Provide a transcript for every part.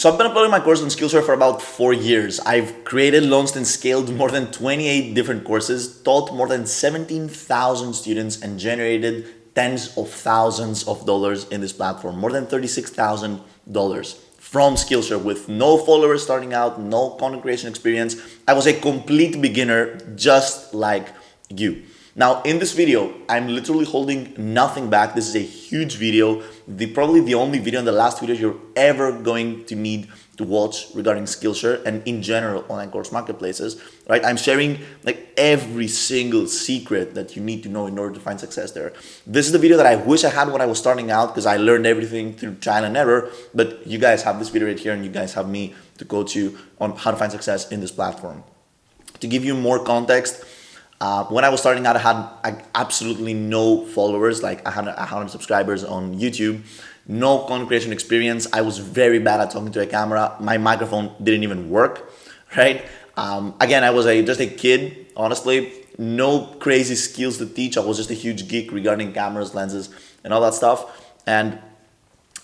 So I've been uploading my course on Skillshare for about 4 years. I've created, launched, and scaled more than 28 different courses, taught more than 17,000 students, and generated tens of thousands of dollars in this platform, more than $36,000 from Skillshare with no followers starting out, no content creation experience. I was a complete beginner just like you. Now in this video, I'm literally holding nothing back. This is a huge video, probably the only video in the last videos you're ever going to need to watch regarding Skillshare and in general online course marketplaces, right? I'm sharing like every single secret that you need to know in order to find success there. This is the video that I wish I had when I was starting out because I learned everything through trial and error, but you guys have this video right here and you guys have me to coach you on how to find success in this platform. To give you more context, when I was starting out, I had absolutely no followers. Like I had 100 subscribers on YouTube, no content creation experience. I was very bad at talking to a camera. My microphone didn't even work, right? Again, I was just a kid, honestly. No crazy skills to teach. I was just a huge geek regarding cameras, lenses, and all that stuff. And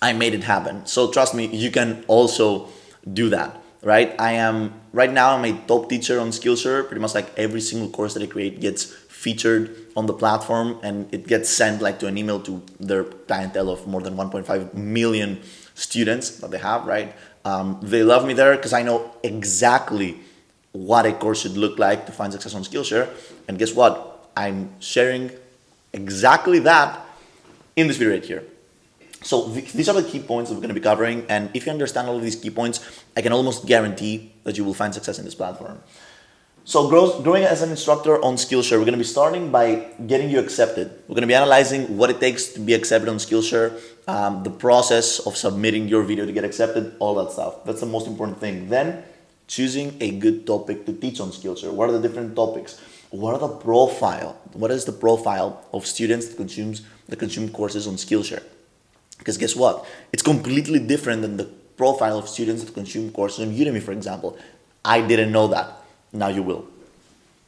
I made it happen. So trust me, you can also do that. Right? Right now I'm a top teacher on Skillshare. Pretty much like every single course that I create gets featured on the platform and it gets sent like to an email to their clientele of more than 1.5 million students that they have, right? They love me there because I know exactly what a course should look like to find success on Skillshare. And guess what? I'm sharing exactly that in this video right here. So these are the key points that we're going to be covering, and if you understand all of these key points, I can almost guarantee that you will find success in this platform. So growing as an instructor on Skillshare, we're going to be starting by getting you accepted. We're going to be analyzing what it takes to be accepted on Skillshare, the process of submitting your video to get accepted, all that stuff. That's the most important thing. Then choosing a good topic to teach on Skillshare. What are the different topics? What is the profile of students that consume courses on Skillshare? Because guess what? It's completely different than the profile of students that consume courses on Udemy, for example. I didn't know that. Now you will.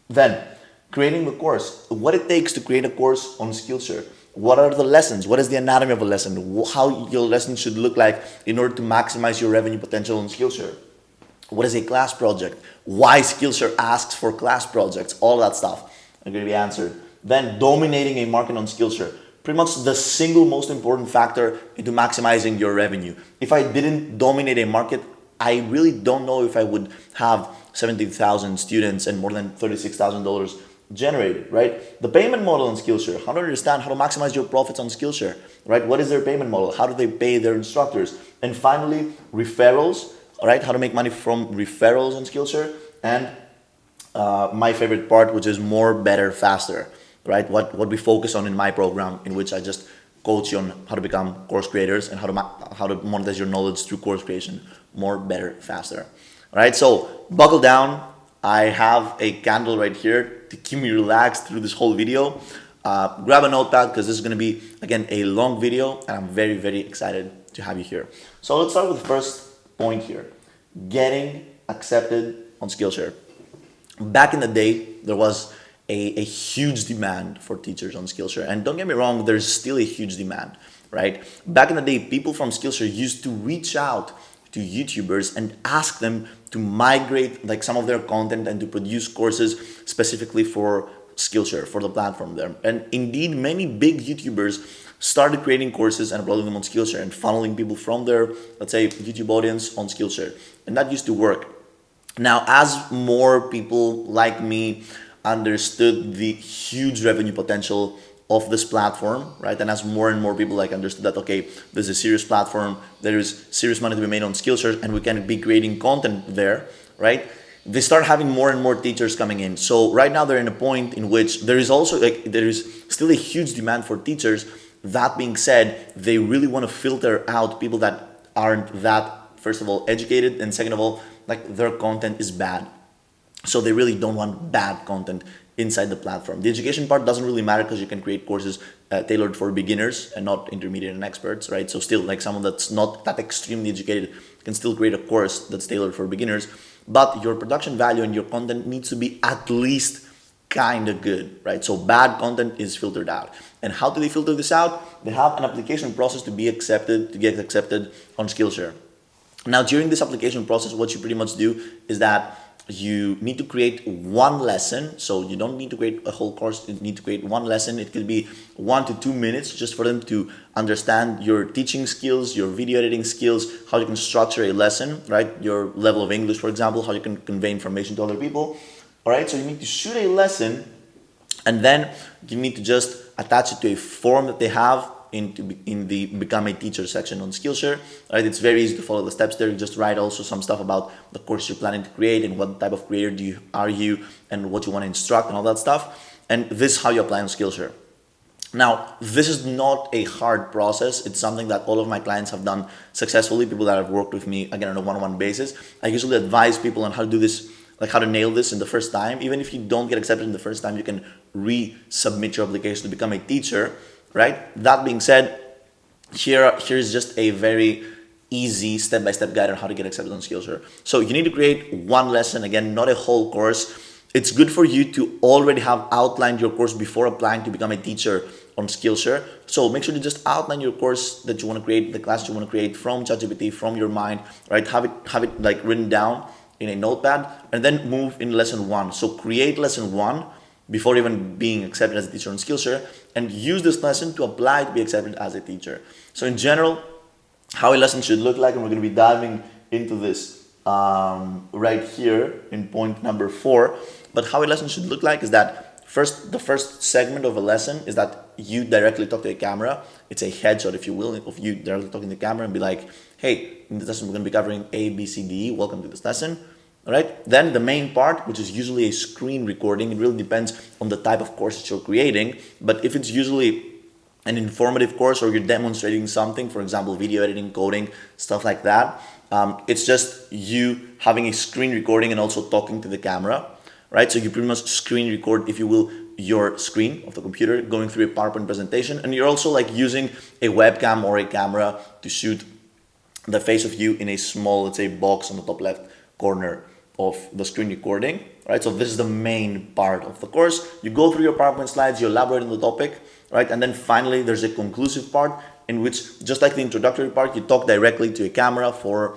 Then, creating the course. What it takes to create a course on Skillshare. What are the lessons? What is the anatomy of a lesson? How your lesson should look like in order to maximize your revenue potential on Skillshare. What is a class project? Why Skillshare asks for class projects? All that stuff are going to be answered. Then, dominating a market on Skillshare. Pretty much the single most important factor into maximizing your revenue. If I didn't dominate a market, I really don't know if I would have 17,000 students and more than $36,000 generated, right? The payment model on Skillshare, how to understand how to maximize your profits on Skillshare, right? What is their payment model? How do they pay their instructors? And finally, referrals, all right? How to make money from referrals on Skillshare. And my favorite part, which is more, better, faster. Right? What we focus on in my program, in which I just coach you on how to become course creators and how to monetize your knowledge through course creation. More, better, faster. All right, so buckle down. I have a candle right here to keep me relaxed through this whole video. Grab a notepad because this is going to be, again, a long video and I'm very, very excited to have you here. So let's start with the first point here. Getting accepted on Skillshare. Back in the day, there was a huge demand for teachers on Skillshare. And don't get me wrong, there's still a huge demand, right? Back in the day, people from Skillshare used to reach out to YouTubers and ask them to migrate like some of their content and to produce courses specifically for Skillshare, for the platform there. And indeed, many big YouTubers started creating courses and uploading them on Skillshare and funneling people from their, let's say, YouTube audience on Skillshare. And that used to work. Now, as more people like me understood the huge revenue potential of this platform, right? And as more and more people like understood that, okay, there's a serious platform, there is serious money to be made on Skillshare and we can be creating content there, right? They start having more and more teachers coming in. So right now they're in a point in which there is still a huge demand for teachers. That being said, they really want to filter out people that aren't that, first of all, educated, and second of all, like their content is bad. So they really don't want bad content inside the platform. The education part doesn't really matter because you can create courses tailored for beginners and not intermediate and experts, right? So still, like someone that's not that extremely educated can still create a course that's tailored for beginners, but your production value and your content needs to be at least kind of good, right? So bad content is filtered out. And how do they filter this out? They have an application process to get accepted on Skillshare. Now, during this application process, what you pretty much do is that you need to create one lesson. So you don't need to create a whole course. You need to create one lesson. It could be 1 to 2 minutes just for them to understand your teaching skills, your video editing skills, how you can structure a lesson, right? Your level of English, for example, how you can convey information to other people. All right, so you need to shoot a lesson, and then you need to just attach it to a form that they have in the Become a Teacher section on Skillshare. Right? It's very easy to follow the steps there. You just write also some stuff about the course you're planning to create and what type of creator are you and what you want to instruct and all that stuff. And this is how you apply on Skillshare. Now, this is not a hard process. It's something that all of my clients have done successfully, people that have worked with me, again, on a one-on-one basis. I usually advise people on how to do this, like how to nail this in the first time. Even if you don't get accepted in the first time, you can resubmit your application to become a teacher, right? That being said, here's just a very easy step-by-step guide on how to get accepted on Skillshare. So you need to create one lesson, again, not a whole course. It's good for you to already have outlined your course before applying to become a teacher on Skillshare. So make sure to just outline your course that you want to create, the class you want to create from ChatGPT, from your mind, right? Have it like written down in a notepad, and then move in lesson 1. So create lesson 1 before even being accepted as a teacher on Skillshare, and use this lesson to apply to be accepted as a teacher. So in general, how a lesson should look like, and we're going to be diving into this right here in point number 4. But how a lesson should look like is that the first segment of a lesson is that you directly talk to a camera. It's a headshot, if you will, of you directly talking to the camera and be like, hey, in this lesson we're going to be covering A, B, C, D, E. Welcome to this lesson. All right. Then the main part, which is usually a screen recording, it really depends on the type of course that you're creating. But if it's usually an informative course or you're demonstrating something, for example, video editing, coding, stuff like that, it's just you having a screen recording and also talking to the camera, right? So you pretty much screen record, if you will, your screen of the computer going through a PowerPoint presentation, and you're also like using a webcam or a camera to shoot the face of you in a small, let's say, box on the top left corner of the screen recording, right? So this is the main part of the course. You go through your PowerPoint slides, you elaborate on the topic, right? And then finally, there's a conclusive part in which, just like the introductory part, you talk directly to a camera for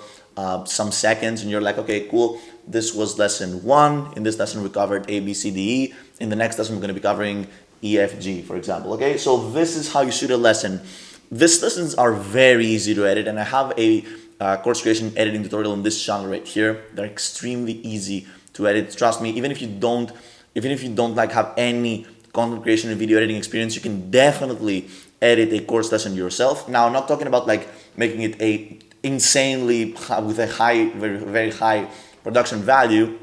some seconds, and you're like, okay, cool. This was lesson 1. In this lesson, we covered A, B, C, D, E. In the next lesson, we're going to be covering E, F, G, for example. Okay, so this is how you shoot a lesson. These lessons are very easy to edit, and I have a course creation editing tutorial on this channel right here. They're extremely easy to edit. Trust me, even if you don't like have any content creation and video editing experience, you can definitely edit a course lesson yourself. Now, I'm not talking about like making it a insanely with a high, very, very high production value.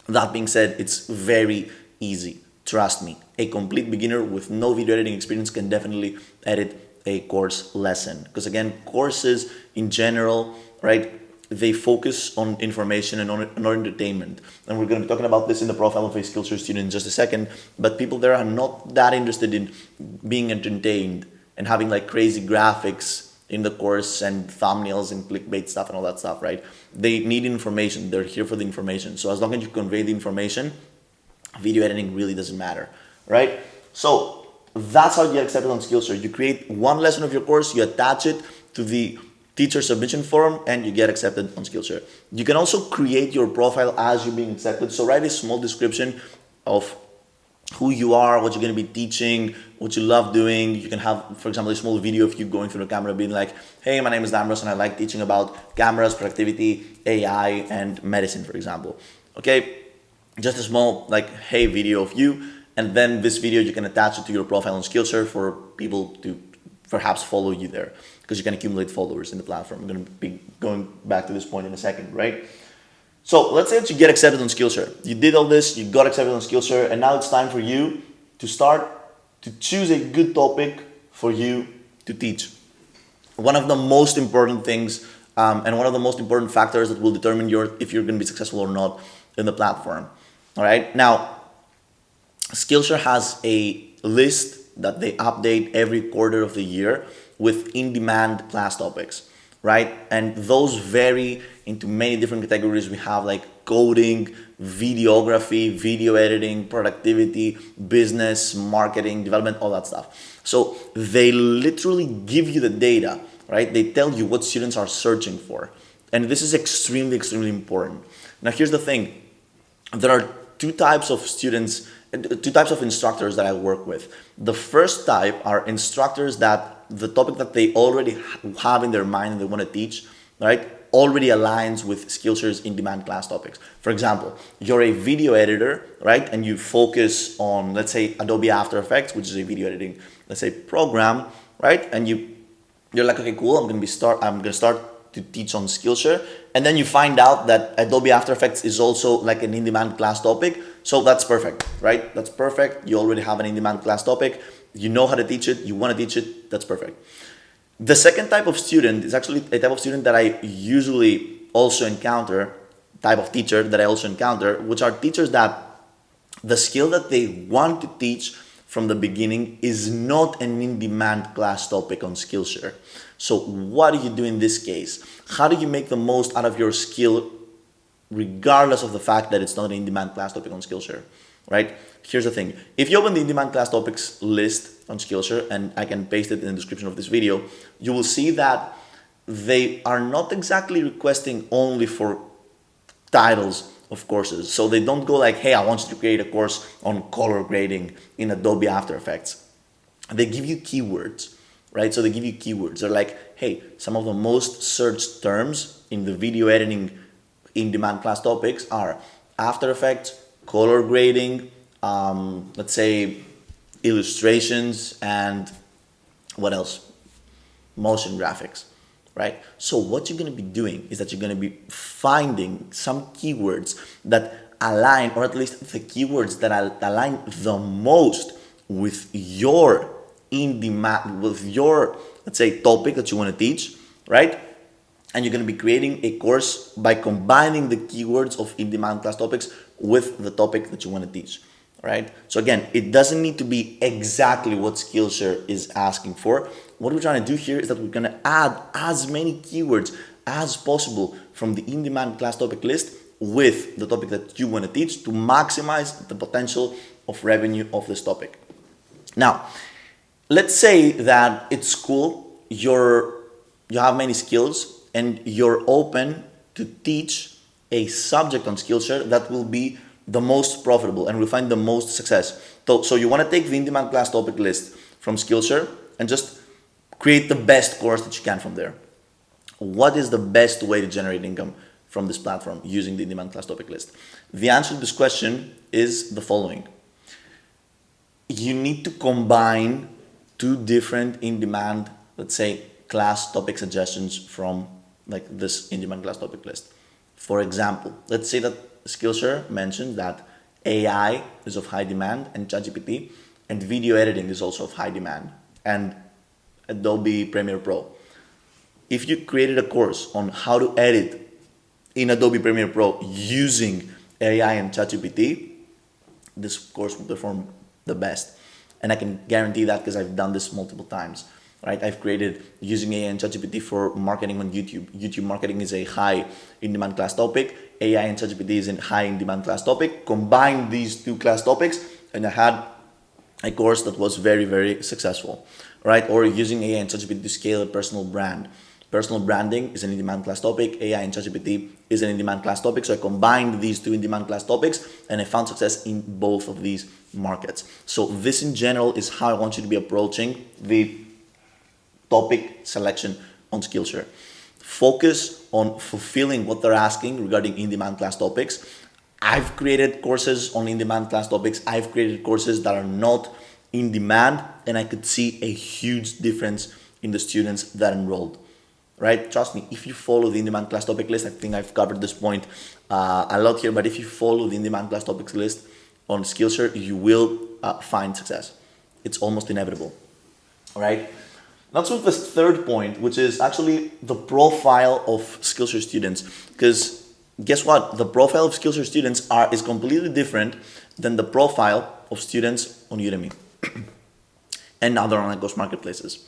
That being said, it's very easy. Trust me, a complete beginner with no video editing experience can definitely edit a course lesson, because again, courses in general, right, they focus on information and on entertainment, and we're going to be talking about this in the profile of a Skillshare student in just a second. But people there are not that interested in being entertained and having like crazy graphics in the course and thumbnails and clickbait stuff and all that stuff, right? They need information. They're here for the information. So as long as you convey the information, video editing really doesn't matter, right? So that's how you get accepted on Skillshare. You create one lesson of your course, you attach it to the teacher submission form, and you get accepted on Skillshare. You can also create your profile as you're being accepted. So write a small description of who you are, what you're going to be teaching, what you love doing. You can have, for example, a small video of you going through the camera being like, hey, my name is Damros and I like teaching about cameras, productivity, AI, and medicine, for example. Okay, just a small like, hey, video of you. And then this video, you can attach it to your profile on Skillshare for people to perhaps follow you there, because you can accumulate followers in the platform. I'm going to be going back to this point in a second, right? So let's say that you get accepted on Skillshare. You did all this, you got accepted on Skillshare, and now it's time for you to start to choose a good topic for you to teach. One of the most important things and one of the most important factors that will determine if you're going to be successful or not in the platform. All right. Now, Skillshare has a list that they update every quarter of the year with in-demand class topics, right? And those vary into many different categories. We have like coding, videography, video editing, productivity, business, marketing, development, all that stuff. So they literally give you the data, right? They tell you what students are searching for. And this is extremely, extremely important. Now, here's the thing. There are two types of students, two types of instructors that I work with. The first type are instructors that the topic that they already have in their mind and they want to teach, right, already aligns with Skillshare's in-demand class topics. For example, you're a video editor, right, and you focus on, let's say, Adobe After Effects, which is a video editing, let's say, program, right, and you're like, okay, cool, I'm gonna start to teach on Skillshare, and then you find out that Adobe After Effects is also like an in-demand class topic. So that's perfect, right? That's perfect. You already have an in-demand class topic. You know how to teach it. You want to teach it. That's perfect. The second type of student is actually a type of student that I usually also encounter, type of teacher that I also encounter, which are teachers that the skill that they want to teach from the beginning is not an in-demand class topic on Skillshare. So what do you do in this case? How do you make the most out of your skill regardless of the fact that it's not an in-demand class topic on Skillshare, right? Here's the thing. If you open the in-demand class topics list on Skillshare, and I can paste it in the description of this video, you will see that they are not exactly requesting only for titles of courses. So they don't go like, hey, I want you to create a course on color grading in Adobe After Effects. They give you keywords, right? So they give you keywords. They're like, hey, some of the most searched terms in the video editing in-demand class topics are After Effects, color grading, let's say illustrations, and what else? Motion graphics, right? So what you're going to be doing is that you're going to be finding some keywords that align, or at least the keywords that align the most with your in-demand, with your, let's say, topic that you want to teach, right? And you're going to be creating a course by combining the keywords of in-demand class topics with the topic that you want to teach, right? So again, it doesn't need to be exactly what Skillshare is asking for. What we're trying to do here is that we're going to add as many keywords as possible from the in-demand class topic list with the topic that you want to teach to maximize the potential of revenue of this topic. Now, let's say that it's cool, you have many skills, and you're open to teach a subject on Skillshare that will be the most profitable and will find the most success. So you want to take the in-demand class topic list from Skillshare and just create the best course that you can from there. What is the best way to generate income from this platform using the in-demand class topic list? The answer to this question is the following. You need to combine two different in-demand, let's say, class topic suggestions from like this in-demand class topic list. For example, let's say that Skillshare mentioned that AI is of high demand and ChatGPT, and video editing is also of high demand, and Adobe Premiere Pro. If you created a course on how to edit in Adobe Premiere Pro using AI and ChatGPT, this course will perform the best. And I can guarantee that because I've done this multiple times. Right? I've created using AI and ChatGPT for marketing on YouTube. YouTube marketing is a high in-demand class topic. AI and ChatGPT is a high in-demand class topic. Combine these two class topics and I had a course that was very, very successful. Right? Or using AI and ChatGPT to scale a personal brand. Personal branding is an in-demand class topic. AI and ChatGPT is an in-demand class topic. So I combined these two in-demand class topics and I found success in both of these markets. So this in general is how I want you to be approaching the topic selection on Skillshare. Focus on fulfilling what they're asking regarding in-demand class topics. I've created courses on in-demand class topics. I've created courses that are not in demand, and I could see a huge difference in the students that enrolled. Right? Trust me, if you follow the in-demand class topic list, I think I've covered this point a lot here, but if you follow the in-demand class topics list on Skillshare, you will find success. It's almost inevitable. All right? Let's move to this third point, which is actually the profile of Skillshare students. Because guess what? The profile of Skillshare students is completely different than the profile of students on Udemy and other online course marketplaces.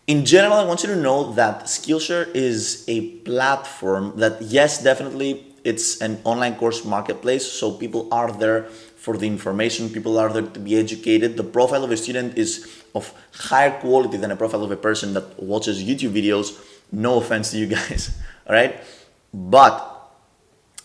In general, I want you to know that Skillshare is a platform that, yes, definitely, it's an online course marketplace. So people are there for the information. People are there to be educated. The profile of a student is of higher quality than a profile of a person that watches YouTube videos. No offense to you guys, all right? But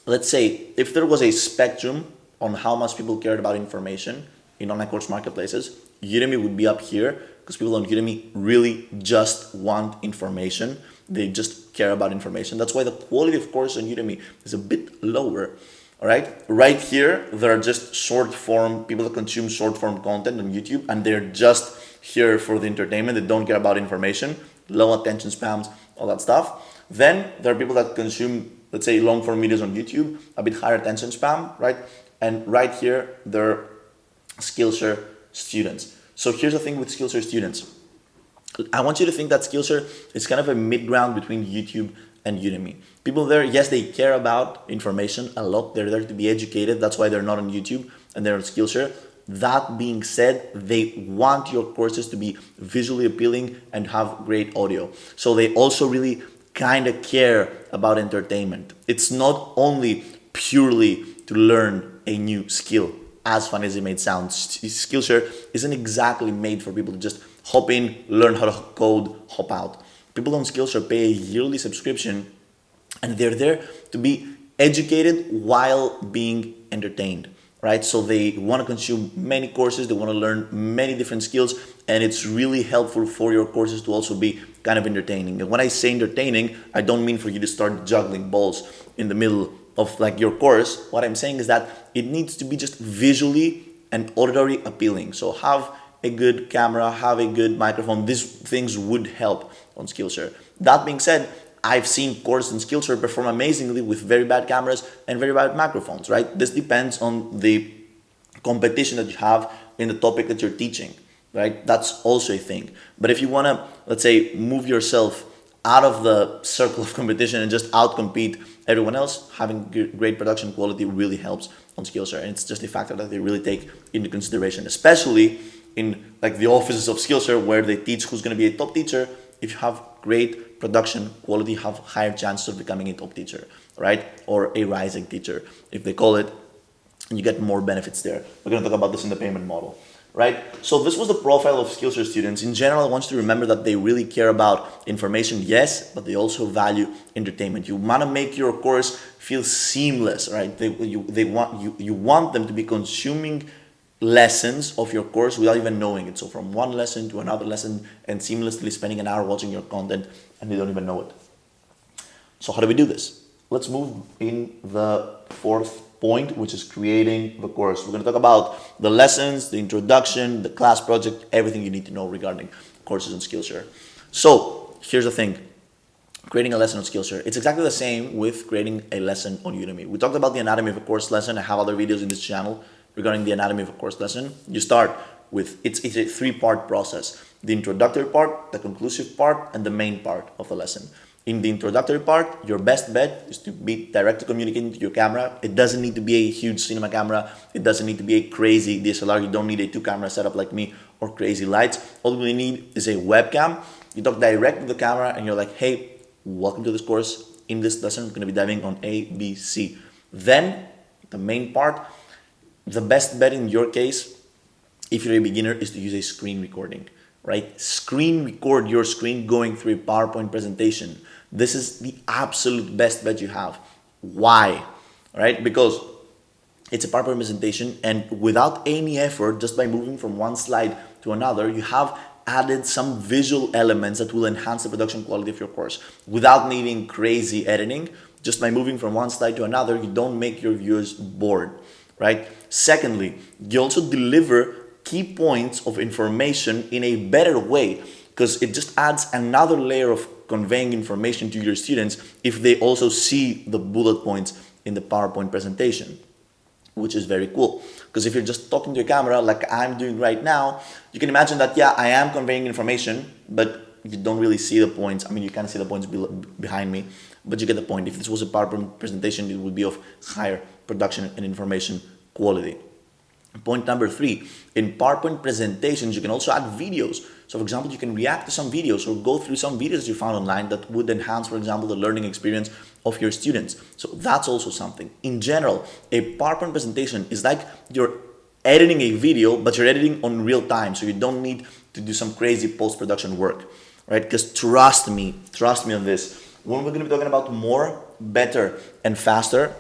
let's say if there was a spectrum on how much people cared about information in online course marketplaces, Udemy would be up here because people on Udemy really just want information. They just care about information. That's why the quality of course on Udemy is a bit lower. All right. Right here, there are just short form people that consume short form content on YouTube, and they're just here for the entertainment. They don't care about information, low attention spans, all that stuff. Then there are people that consume, let's say, long form videos on YouTube, a bit higher attention span, right? And right here, there are Skillshare students. So here's the thing with Skillshare students. I want you to think that Skillshare is kind of a mid-ground between YouTube and Udemy. People there, yes, they care about information a lot. They're there to be educated. That's why they're not on YouTube and they're on Skillshare. That being said, they want your courses to be visually appealing and have great audio. So they also really kind of care about entertainment. It's not only purely to learn a new skill, as fun as it may sound. Skillshare isn't exactly made for people to just hop in, learn how to code, hop out. People on Skillshare pay a yearly subscription and they're there to be educated while being entertained, right? So they want to consume many courses, they want to learn many different skills, and it's really helpful for your courses to also be kind of entertaining. And when I say entertaining, I don't mean for you to start juggling balls in the middle of like your course. What I'm saying is that it needs to be just visually and auditory appealing. So have a good camera, have a good microphone. These things would help on Skillshare. That being said, I've seen courses on Skillshare perform amazingly with very bad cameras and very bad microphones, right? This depends on the competition that you have in the topic that you're teaching, right? That's also a thing. But if you want to, let's say, move yourself out of the circle of competition and just outcompete everyone else, having great production quality really helps on Skillshare. And it's just a factor that they really take into consideration, especially in like the offices of Skillshare where they teach who's going to be a top teacher. If you have great production quality, you have higher chances of becoming a top teacher, right? Or a rising teacher, if they call it, and you get more benefits there. We're going to talk about this in the payment model, right? So this was the profile of Skillshare students. In general, I want you to remember that they really care about information, yes, but they also value entertainment. You want to make your course feel seamless, right? You want them to be consuming lessons of your course without even knowing it. So from one lesson to another lesson and seamlessly spending an hour watching your content and they don't even know it. So how do we do this? Let's move in the fourth point, which is creating the course. We're going to talk about the lessons, the introduction, the class project, everything you need to know regarding courses on Skillshare. So here's the thing. Creating a lesson on Skillshare. It's exactly the same with creating a lesson on Udemy. We talked about the anatomy of a course lesson. I have other videos in this channel regarding the anatomy of a course lesson. You start with, it's a three-part process. The introductory part, the conclusive part, and the main part of the lesson. In the introductory part, your best bet is to be directly communicating to your camera. It doesn't need to be a huge cinema camera. It doesn't need to be a crazy DSLR. You don't need a 2-camera setup like me or crazy lights. All you need is a webcam. You talk direct to the camera and you're like, hey, welcome to this course. In this lesson, we're going to be diving on A, B, C. Then, the main part, the best bet in your case, if you're a beginner, is to use a screen recording, right? Screen record your screen going through a PowerPoint presentation. This is the absolute best bet you have. Why? Right? Because it's a PowerPoint presentation and without any effort, just by moving from one slide to another, you have added some visual elements that will enhance the production quality of your course without needing crazy editing. Just by moving from one slide to another, you don't make your viewers bored, right? Secondly, you also deliver key points of information in a better way because it just adds another layer of conveying information to your students if they also see the bullet points in the PowerPoint presentation, which is very cool. Because if you're just talking to your camera like I'm doing right now, you can imagine that, yeah, I am conveying information, but you don't really see the points. I mean, you can see the points behind me, but you get the point. If this was a PowerPoint presentation, it would be of higher production and information quality. Point number 3, in PowerPoint presentations, you can also add videos. So for example, you can react to some videos or go through some videos you found online that would enhance, for example, the learning experience of your students. So that's also something. In general, a PowerPoint presentation is like you're editing a video, but you're editing on real time. So you don't need to do some crazy post-production work, right? Because trust me on this. When we're going to be talking about more, better, and faster,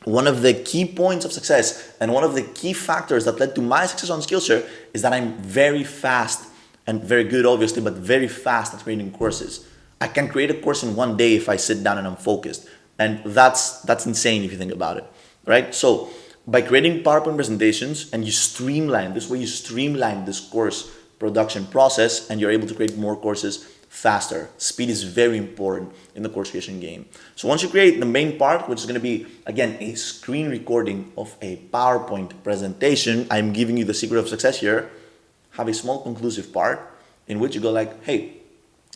one of the key points of success and one of the key factors that led to my success on Skillshare is that I'm very fast and very good, obviously, but very fast at creating courses. I can create a course in one day if I sit down and I'm focused. And that's insane if you think about it, right? So by creating PowerPoint presentations and you streamline, this way you streamline this course production process and you're able to create more courses faster. Speed is very important in the course creation game. So once you create the main part, which is going to be, again, a screen recording of a PowerPoint presentation, I'm giving you the secret of success here. Have a small conclusive part in which you go like, hey,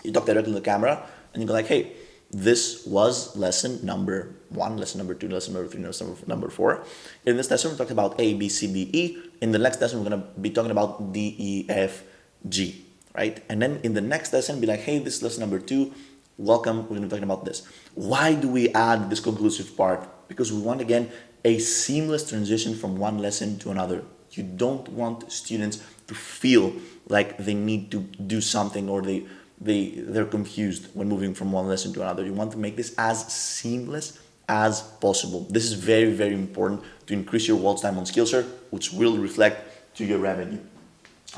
you talk directly to the camera and you go like, hey, this was lesson number 1, lesson number 2, lesson number 3, lesson number 4. In this lesson, we talked about A, B, C, D, E. In the next lesson, we're going to be talking about D, E, F, G, right? And then in the next lesson, be like, hey, this is lesson number 2. Welcome, we're going to be talking about this. Why do we add this conclusive part? Because we want, again, a seamless transition from one lesson to another. You don't want students to feel like they need to do something or they're confused when moving from one lesson to another. You want to make this as seamless as possible. This is very, very important to increase your watch time on Skillshare, which will reflect to your revenue.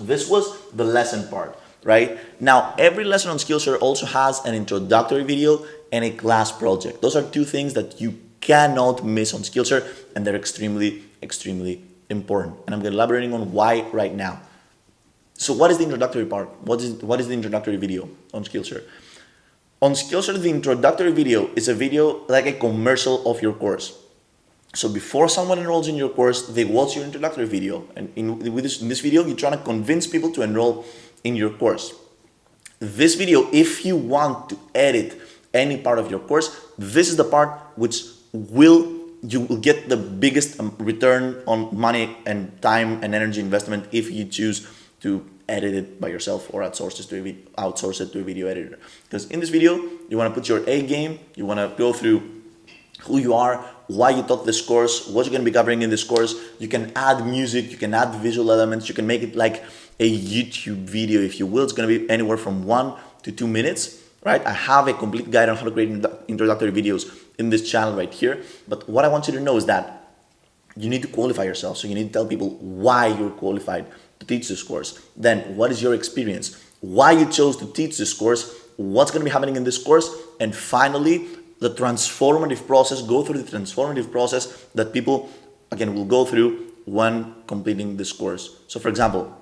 This was the lesson part, right? Now, every lesson on Skillshare also has an introductory video and a class project. Those are two things that you cannot miss on Skillshare, and they're extremely, extremely important. And I'm going to elaborating on why right now. So what is the introductory part? What is the introductory video on Skillshare? On Skillshare, the introductory video is a video like a commercial of your course. So before someone enrolls in your course, they watch your introductory video. And in this video, you're trying to convince people to enroll in your course. This video, if you want to edit any part of your course, this is the part which you will get the biggest return on money and time and energy investment if you choose to edit it by yourself or outsource it to a video editor. Because in this video, you want to put your A game, you want to go through who you are, why you taught this course, what you're going to be covering in this course. You can add music, you can add visual elements, you can make it like a YouTube video, if you will. It's going to be anywhere from 1 to 2 minutes, right? I have a complete guide on how to create introductory videos in this channel right here. But what I want you to know is that you need to qualify yourself. So you need to tell people why you're qualified to teach this course. Then what is your experience? Why you chose to teach this course? What's going to be happening in this course? And finally, the transformative process. Go through the transformative process that people, again, will go through when completing this course. So for example,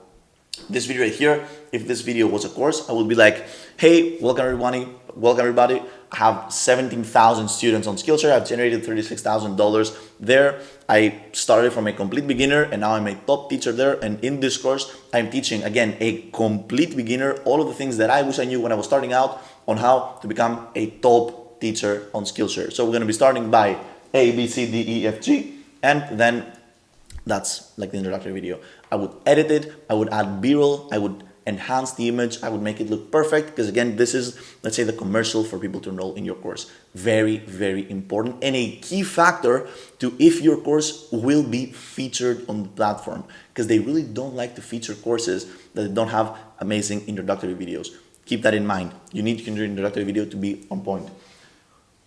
this video right here, if this video was a course, I would be like, hey, welcome everybody. I have 17,000 students on Skillshare. I've generated $36,000 there. I started from a complete beginner and now I'm a top teacher there. And in this course, I'm teaching, again, a complete beginner, all of the things that I wish I knew when I was starting out on how to become a top teacher on Skillshare. So we're going to be starting by A, B, C, D, E, F, G, and then that's like the introductory video. I would edit it, I would add B-roll, I would enhance the image, I would make it look perfect, because again, this is, let's say, the commercial for people to enroll in your course. Very, very important and a key factor to if your course will be featured on the platform, because they really don't like to feature courses that don't have amazing introductory videos. Keep that in mind. You need your introductory video to be on point.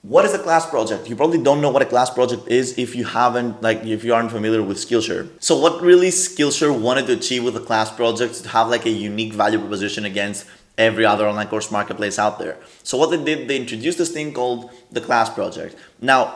What is a class project? You probably don't know what a class project is if you aren't familiar with Skillshare. So what really Skillshare wanted to achieve with the class project is to have like a unique value proposition against every other online course marketplace out there. So what they did, they introduced this thing called the class project. Now,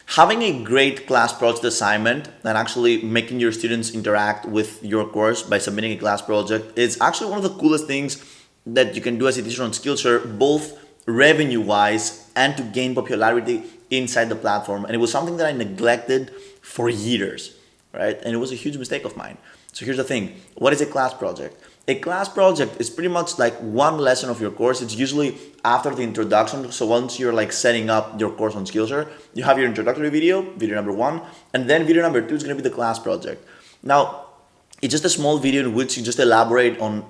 having a great class project assignment and actually making your students interact with your course by submitting a class project is actually one of the coolest things that you can do as a teacher on Skillshare, both revenue-wise and to gain popularity inside the platform. And it was something that I neglected for years, right? And it was a huge mistake of mine. So here's the thing. What is a class project? A class project is pretty much like one lesson of your course. It's usually after the introduction. So once you're like setting up your course on Skillshare, you have your introductory video, video number 1, and then video number 2 is going to be the class project. Now, it's just a small video in which you just elaborate on,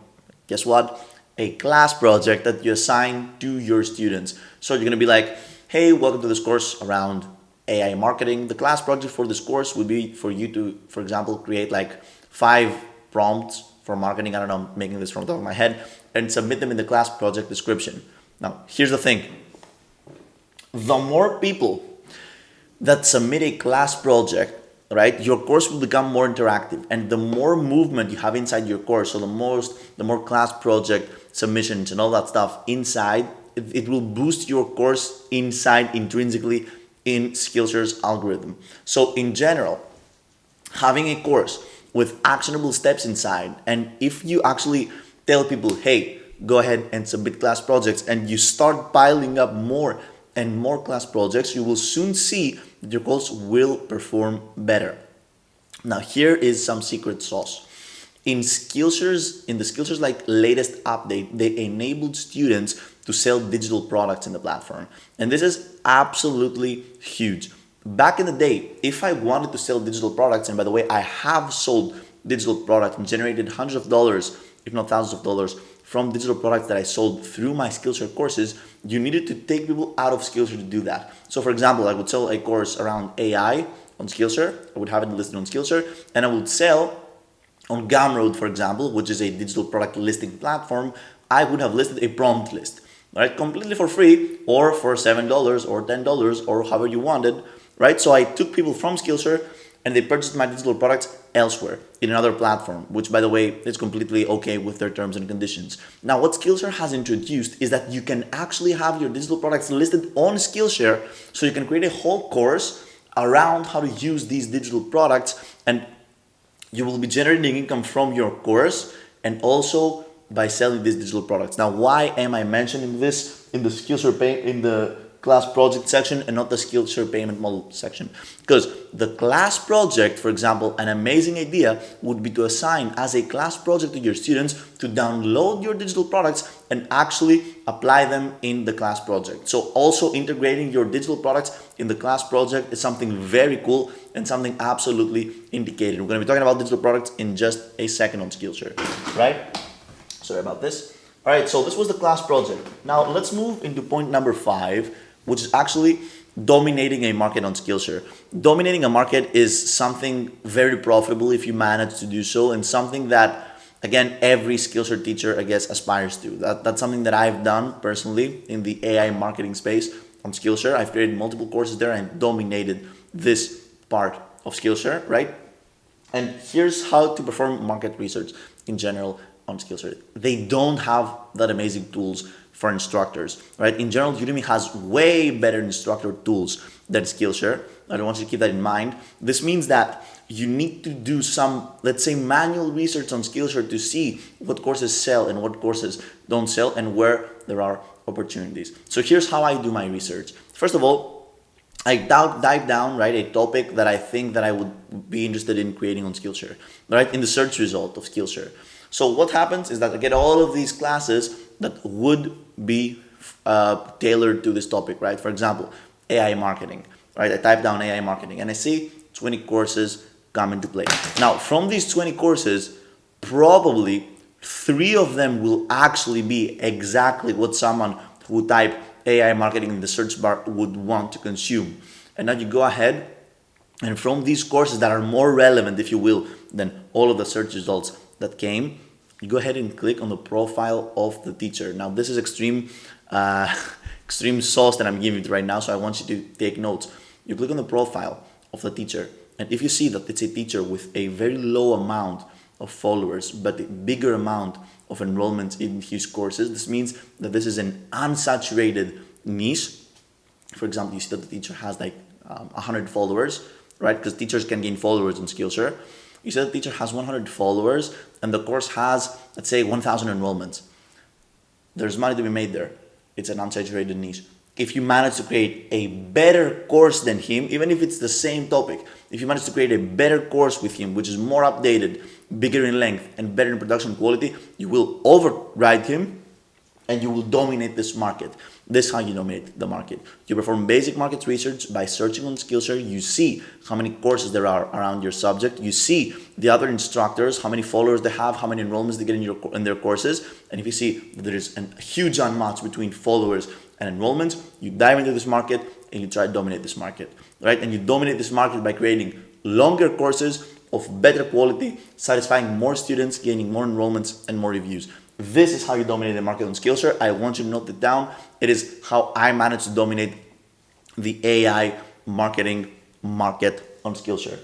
guess what? A class project that you assign to your students. So you're going to be like, hey, welcome to this course around AI marketing. The class project for this course would be for you to, for example, create like 5 prompts for marketing. I don't know, I'm making this from the top of my head, and submit them in the class project description. Now, here's the thing. The more people that submit a class project, right, your course will become more interactive, and the more movement you have inside your course, so the more class project submissions and all that stuff inside, it will boost your course inside intrinsically in Skillshare's algorithm. So in general, having a course with actionable steps inside, and if you actually tell people, hey, go ahead and submit class projects, and you start piling up more and more class projects, you will soon see that your course will perform better. Now here is some secret sauce. In the Skillshare's like latest update, they enabled students to sell digital products in the platform. And this is absolutely huge. Back in the day, if I wanted to sell digital products, and by the way, I have sold digital products and generated hundreds of dollars, if not thousands of dollars, from digital products that I sold through my Skillshare courses, you needed to take people out of Skillshare to do that. So for example, I would sell a course around AI on Skillshare, I would have it listed on Skillshare, and I would sell on Gumroad, for example, which is a digital product listing platform, I would have listed a prompt list, right? Completely for free, or for $7 or $10 or however you wanted, right? So I took people from Skillshare and they purchased my digital products elsewhere in another platform, which by the way is completely okay with their terms and conditions. Now what Skillshare has introduced is that you can actually have your digital products listed on Skillshare, so you can create a whole course around how to use these digital products, and you will be generating income from your course and also by selling these digital products. Now, why am I mentioning this in the Skillshare in the class project section and not the Skillshare payment model section? Because the class project, for example, an amazing idea would be to assign as a class project to your students to download your digital products and actually apply them in the class project. So also integrating your digital products in the class project is something very cool and something absolutely indicated. We're going to be talking about digital products in just a second on Skillshare, right? Sorry about this. All right, so this was the class project. Now let's move into point number 5, which is actually dominating a market on Skillshare. Dominating a market is something very profitable if you manage to do so, and something that, again, every Skillshare teacher, I guess, aspires to. That's something that I've done personally in the AI marketing space on Skillshare. I've created multiple courses there and dominated this part of Skillshare, right? And here's how to perform market research in general on Skillshare. They don't have that amazing tools for instructors, right? In general, Udemy has way better instructor tools than Skillshare. I want you to keep that in mind. This means that you need to do some, let's say, manual research on Skillshare to see what courses sell and what courses don't sell and where there are opportunities. So here's how I do my research. First of all, I dive down, right, a topic that I think that I would be interested in creating on Skillshare, right, in the search result of Skillshare. So what happens is that I get all of these classes that would be tailored to this topic, right? For example, AI marketing, right? I type down AI marketing and I see 20 courses come into play. Now, from these 20 courses, probably 3 of them will actually be exactly what someone who type AI marketing in the search bar would want to consume. And now you go ahead and from these courses that are more relevant, if you will, than all of the search results that came, you go ahead and click on the profile of the teacher. Now this is extreme sauce that I'm giving you right now, so I want you to take notes. You click on the profile of the teacher, and if you see that it's a teacher with a very low amount of followers but a bigger amount of enrollments in his courses, this means that this is an unsaturated niche. For example, you see that the teacher has like 100 followers, right? Because teachers can gain followers on Skillshare. You see that the teacher has 100 followers and the course has, let's say, 1,000 enrollments. There's money to be made there. It's an unsaturated niche. If you manage to create a better course than him, even if it's the same topic, if you manage to create a better course with him, which is more updated, bigger in length, and better in production quality, you will override him and you will dominate this market. This is how you dominate the market. You perform basic market research by searching on Skillshare. You see how many courses there are around your subject. You see the other instructors, how many followers they have, how many enrollments they get in their courses. And if you see that there is a huge unmatch between followers and enrollments, you dive into this market and you try to dominate this market, right? And you dominate this market by creating longer courses of better quality, satisfying more students, gaining more enrollments and more reviews. This is how you dominate the market on Skillshare. I want you to note it down. It is how I managed to dominate the AI marketing market on Skillshare.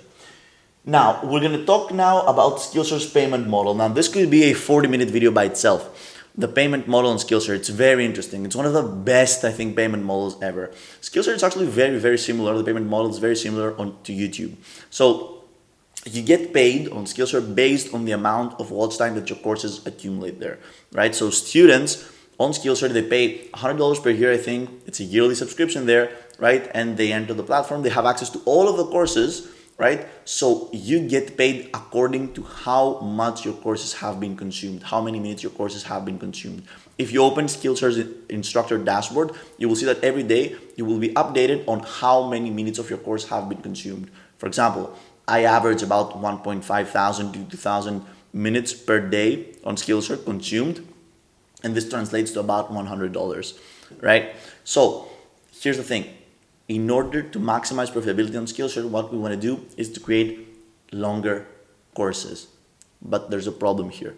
Now, we're going to talk now about Skillshare's payment model. Now, this could be a 40-minute video by itself. The payment model on Skillshare, it's very interesting. It's one of the best, I think, payment models ever. Skillshare is actually very, very similar. The payment model is very similar to YouTube. So you get paid on Skillshare based on the amount of watch time that your courses accumulate there, right? So students on Skillshare, they pay $100 per year, I think. It's a yearly subscription there, right? And they enter the platform. They have access to all of the courses, right? So you get paid according to how much your courses have been consumed, how many minutes your courses have been consumed. If you open Skillshare's instructor dashboard, you will see that every day you will be updated on how many minutes of your course have been consumed. For example, I average about 1.5 thousand to 2,000 minutes per day on Skillshare consumed, and this translates to about $100, right? So here's the thing. In order to maximize profitability on Skillshare, what we want to do is to create longer courses. But there's a problem here.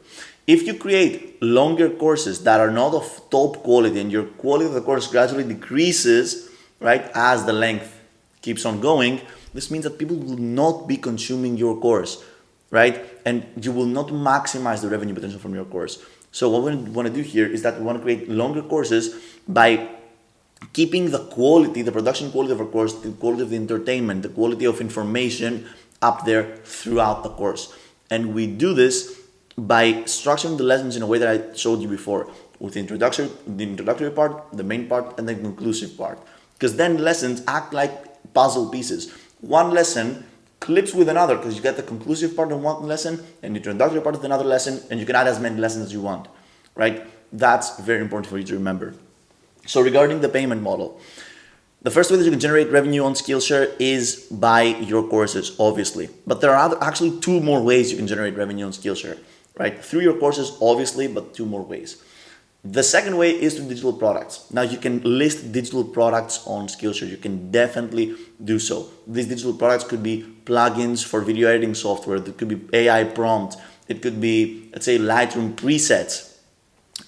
If you create longer courses that are not of top quality and your quality of the course gradually decreases, right, as the length keeps on going, this means that people will not be consuming your course, right? And you will not maximize the revenue potential from your course. So what we want to do here is that we want to create longer courses by keeping the quality, the production quality of our course, the quality of the entertainment, the quality of information up there throughout the course. And we do this by structuring the lessons in a way that I showed you before, with the introductory part, the main part, and the conclusive part. Because then lessons act like puzzle pieces. One lesson clips with another, because you get the conclusive part of one lesson and the introductory part of another lesson, and you can add as many lessons as you want, right? That's very important for you to remember. So regarding the payment model, the first way that you can generate revenue on Skillshare is by your courses, obviously. But there are actually two more ways you can generate revenue on Skillshare, right? Through your courses, obviously, but two more ways. The second way is through digital products. Now you can list digital products on Skillshare. You can definitely do so. These digital products could be plugins for video editing software. It could be AI prompt. It could be, let's say, Lightroom presets.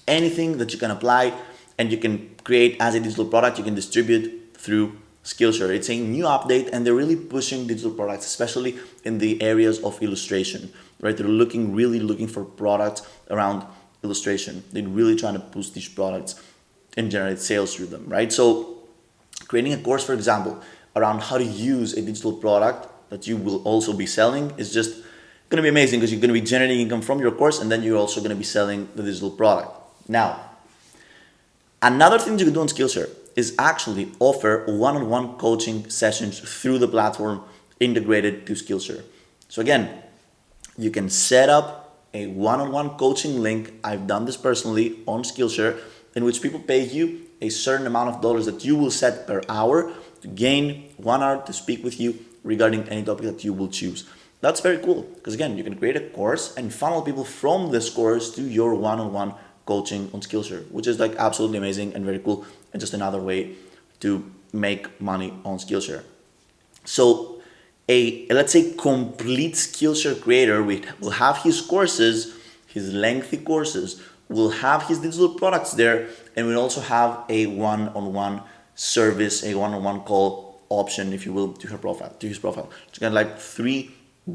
Anything that you can apply and you can create as a digital product, you can distribute through Skillshare. It's a new update and they're really pushing digital products, especially in the areas of illustration, right? They're really looking for products around illustration. They're really trying to push these products and generate sales through them, right? So creating a course, for example, around how to use a digital product that you will also be selling is just going to be amazing, because you're going to be generating income from your course and then you're also going to be selling the digital product. Now, another thing you can do on Skillshare is actually offer one-on-one coaching sessions through the platform integrated to Skillshare. So again, you can set up a one-on-one coaching link. I've done this personally on Skillshare, in which people pay you a certain amount of dollars that you will set per hour to gain 1 hour to speak with you regarding any topic that you will choose. That's very cool, because again, you can create a course and funnel people from this course to your one-on-one coaching on Skillshare, which is like absolutely amazing and very cool, and just another way to make money on Skillshare. So let's say complete Skillshare creator will have his courses, his lengthy courses, will have his digital products there, and will also have a one-on-one service, a one-on-one call option, if you will, to his profile. So you get like 3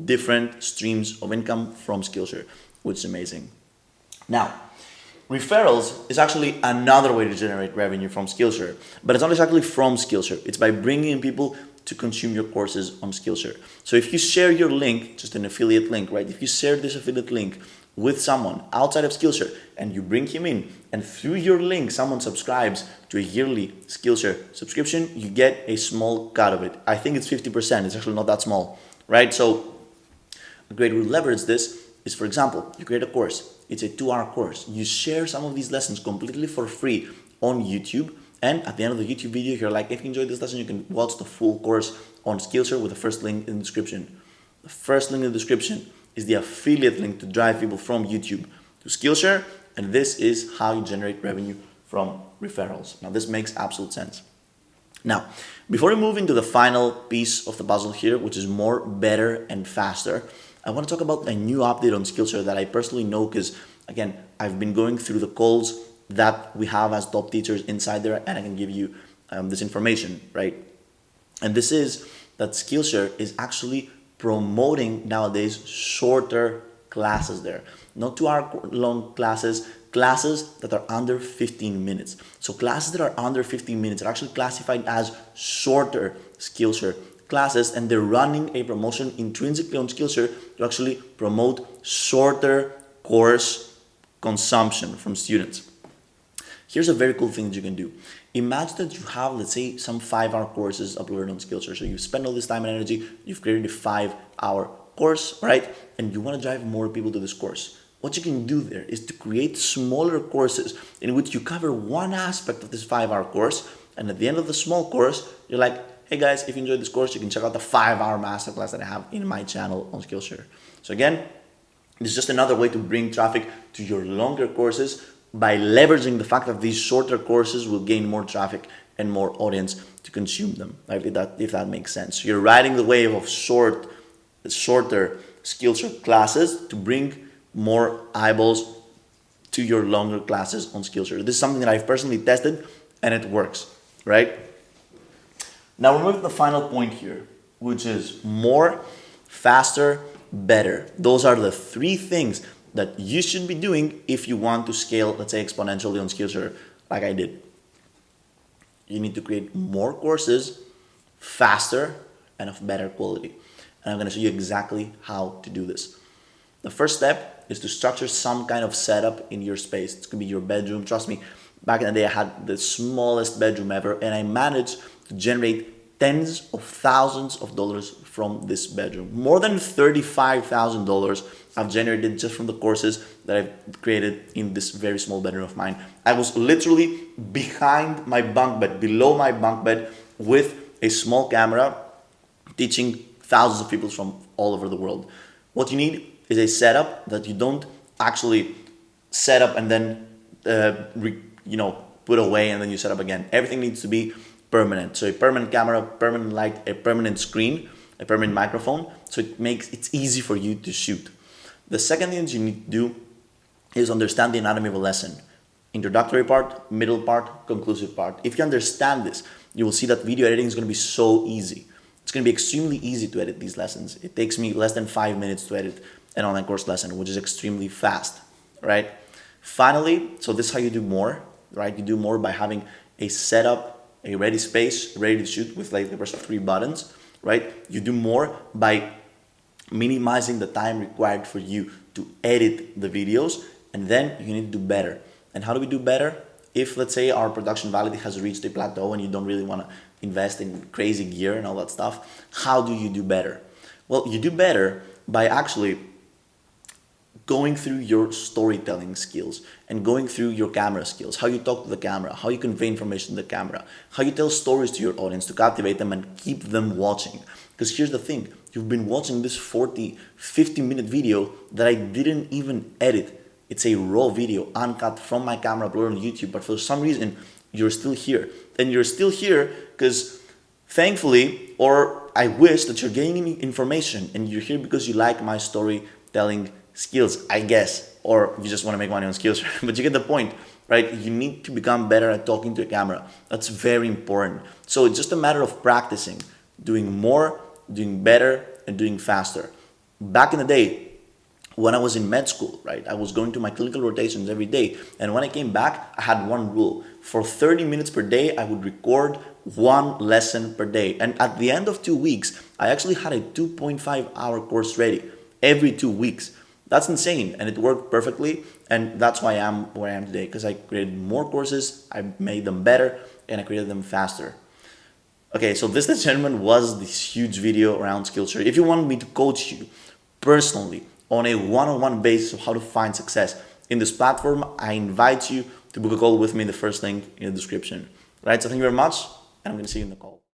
different streams of income from Skillshare, which is amazing. Now, referrals is actually another way to generate revenue from Skillshare, but it's not exactly from Skillshare. It's by bringing in people to consume your courses on Skillshare. So if you share your link, just an affiliate link, right? If you share this affiliate link with someone outside of Skillshare and you bring him in, and through your link, someone subscribes to a yearly Skillshare subscription, you get a small cut of it. I think it's 50%. It's actually not that small, right? So a great way to leverage this is, for example, you create a course. It's a 2-hour course. You share some of these lessons completely for free on YouTube. And at the end of the YouTube video, you're like, if you enjoyed this lesson, you can watch the full course on Skillshare with the first link in the description. The first link in the description is the affiliate link to drive people from YouTube to Skillshare. And this is how you generate revenue from referrals. Now, this makes absolute sense. Now, before we move into the final piece of the puzzle here, which is more, better, and faster, I want to talk about a new update on Skillshare that I personally know, because, again, I've been going through the calls that we have as top teachers inside there, and I can give you this information, right? And this is that Skillshare is actually promoting nowadays shorter classes there. Not 2 hour long classes, classes that are under 15 minutes. So classes that are under 15 minutes are actually classified as shorter Skillshare classes, and they're running a promotion intrinsically on Skillshare to actually promote shorter course consumption from students. Here's a very cool thing that you can do. Imagine that you have, let's say, some 5 hour courses uploaded on Skillshare. So you spend all this time and energy, you've created a 5 hour course, right? And you want to drive more people to this course. What you can do there is to create smaller courses in which you cover one aspect of this 5 hour course. And at the end of the small course, you're like, hey guys, if you enjoyed this course, you can check out the 5 hour masterclass that I have in my channel on Skillshare. So again, it's just another way to bring traffic to your longer courses by leveraging the fact that these shorter courses will gain more traffic and more audience to consume them, right? If that makes sense. So you're riding the wave of shorter Skillshare classes to bring more eyeballs to your longer classes on Skillshare. This is something that I've personally tested and it works, right? Now we're moving to the final point here, which is more, faster, better. Those are the 3 things that you should be doing if you want to scale, let's say, exponentially on Skillshare like I did. You need to create more courses, faster, and of better quality. And I'm going to show you exactly how to do this. The first step is to structure some kind of setup in your space. It's going to be your bedroom. Trust me, back in the day, I had the smallest bedroom ever, and I managed to generate tens of thousands of dollars from this bedroom. More than $35,000 I've generated just from the courses that I've created in this very small bedroom of mine. I was literally behind my bunk bed, below my bunk bed, with a small camera, teaching thousands of people from all over the world. What you need is a setup that you don't actually set up and then put away and then you set up again. Everything needs to be permanent. So a permanent camera, permanent light, a permanent screen, a permanent microphone, so it's easy for you to shoot. The second thing that you need to do is understand the anatomy of a lesson. Introductory part, middle part, conclusive part. If you understand this, you will see that video editing is going to be so easy. It's going to be extremely easy to edit these lessons. It takes me less than 5 minutes to edit an online course lesson, which is extremely fast, right? Finally, so this is how you do more, right? You do more by having a setup, a ready space, ready to shoot with like the first 3 buttons, right? You do more by minimizing the time required for you to edit the videos, and then you need to do better. And how do we do better? If, let's say, our production value has reached a plateau and you don't really want to invest in crazy gear and all that stuff, how do you do better? Well, you do better by actually going through your storytelling skills and going through your camera skills, how you talk to the camera, how you convey information to the camera, how you tell stories to your audience to captivate them and keep them watching. Because here's the thing, you've been watching this 40, 50-minute video that I didn't even edit. It's a raw video, uncut from my camera, uploaded on YouTube, but for some reason, you're still here. And you're still here because thankfully, or I wish that you're gaining information and you're here because you like my storytelling skills, I guess, or you just want to make money on Skillshare, but you get the point, right? You need to become better at talking to a camera. That's very important. So it's just a matter of practicing, doing more, doing better, and doing faster. Back in the day, when I was in med school, right, I was going to my clinical rotations every day. And when I came back, I had one rule. For 30 minutes per day, I would record 1 lesson per day. And at the end of 2 weeks, I actually had a 2.5-hour course ready every 2 weeks. That's insane, and it worked perfectly, and that's why I am where I am today, because I created more courses, I made them better, and I created them faster. Okay, so this, gentlemen, was this huge video around Skillshare. If you want me to coach you personally on a one-on-one basis of how to find success in this platform, I invite you to book a call with me in the first link in the description. Right, so thank you very much, and I'm going to see you in the call.